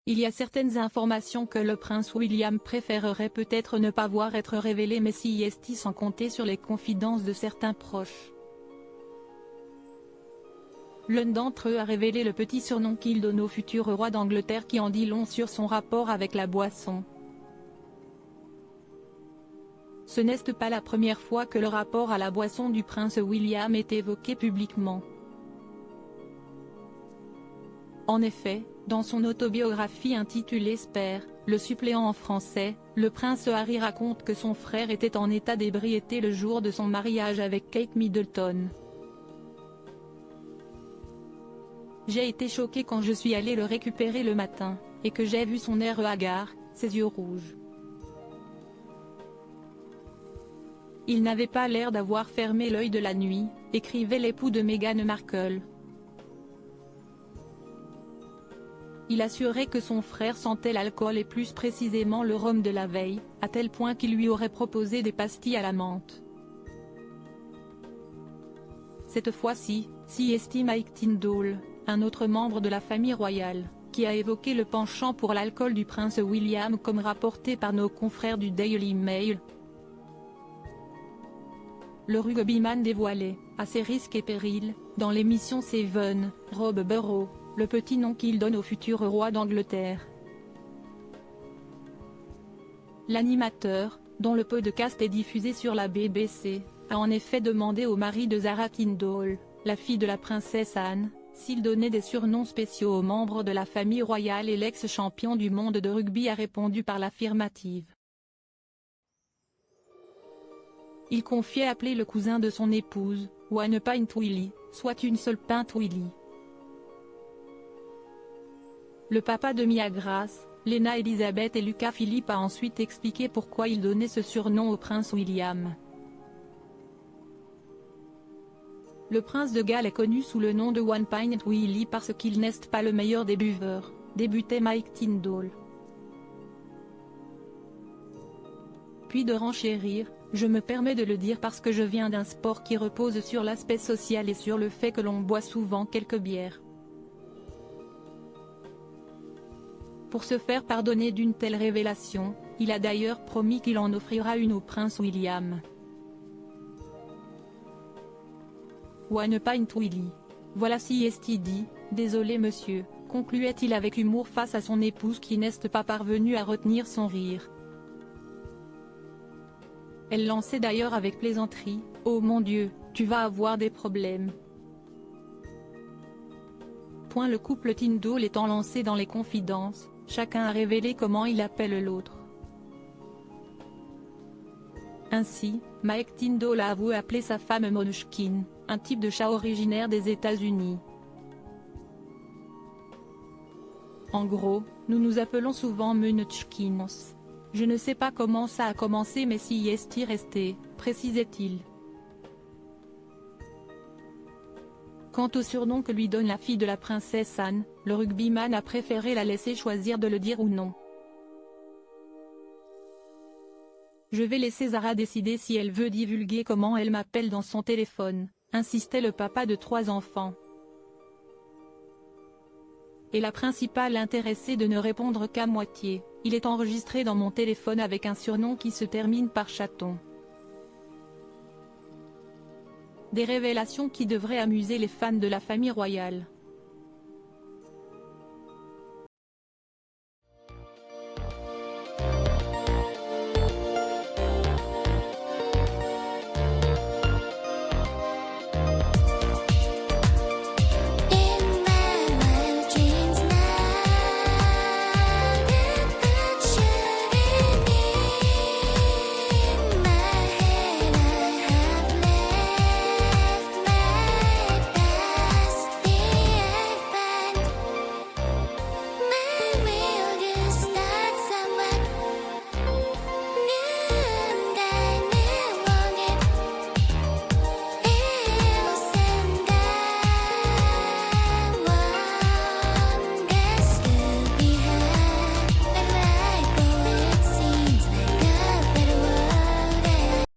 Il y a certaines informations que le prince William préférerait peut-être ne pas voir être révélées, mais si est sans compter sur les confidences de certains proches. L'un d'entre eux a révélé le petit surnom qu'il donne au futur roi d'Angleterre, qui en dit long sur son rapport avec la boisson. Ce n'est pas la première fois que le rapport à la boisson du prince William est évoqué publiquement. En effet, dans son autobiographie intitulée Spare, le suppléant en français, le prince Harry raconte que son frère était en état d'ébriété le jour de son mariage avec Kate Middleton. J'ai été choqué quand je suis allé le récupérer le matin, et que j'ai vu son air hagard, ses yeux rouges. Il n'avait pas l'air d'avoir fermé l'œil de la nuit, écrivait l'époux de Meghan Markle. Il assurait que son frère sentait l'alcool et plus précisément le rhum de la veille, à tel point qu'il lui aurait proposé des pastilles à la menthe. Cette fois-ci, s'y estime Mike Tyndall, un autre membre de la famille royale, qui a évoqué le penchant pour l'alcool du prince William comme rapporté par nos confrères du Daily Mail. Le rugbyman dévoilait, à ses risques et périls, dans l'émission Seven, Rob Burrow, le petit nom qu'il donne au futur roi d'Angleterre. L'animateur, dont le podcast est diffusé sur la BBC, a en effet demandé au mari de Zara Tyndall, la fille de la princesse Anne, s'il donnait des surnoms spéciaux aux membres de la famille royale, et l'ex-champion du monde de rugby a répondu par l'affirmative. Il confiait appeler le cousin de son épouse, One Pint Willie, soit une seule pinte Willie. Le papa de Mia Grace, Lena Elizabeth et Lucas Philippe a ensuite expliqué pourquoi il donnait ce surnom au prince William. Le prince de Galles est connu sous le nom de One Pint Willie parce qu'il n'est pas le meilleur des buveurs, débutait Mike Tyndall. Puis de renchérir, je me permets de le dire parce que je viens d'un sport qui repose sur l'aspect social et sur le fait que l'on boit souvent quelques bières. Pour se faire pardonner d'une telle révélation, il a d'ailleurs promis qu'il en offrira une au prince William. One Pint Willie. Voilà si est dit, désolé monsieur, concluait-il avec humour face à son épouse qui n'est pas parvenue à retenir son rire. Elle lançait d'ailleurs avec plaisanterie, « Oh mon Dieu, tu vas avoir des problèmes ». Le couple Tyndall étant lancé dans les confidences, chacun a révélé comment il appelle l'autre. Ainsi, Mike Tyndall a avoué appeler sa femme Munchkin, un type de chat originaire des États-Unis. En gros, nous nous appelons souvent Munchkins. Je ne sais pas comment ça a commencé, mais si y est resté, précisait-il. Quant au surnom que lui donne la fille de la princesse Anne, le rugbyman a préféré la laisser choisir de le dire ou non. Je vais laisser Zara décider si elle veut divulguer comment elle m'appelle dans son téléphone, insistait le papa de 3 enfants. Et la principale intéressée de ne répondre qu'à moitié, il est enregistré dans mon téléphone avec un surnom qui se termine par chaton. Des révélations qui devraient amuser les fans de la famille royale.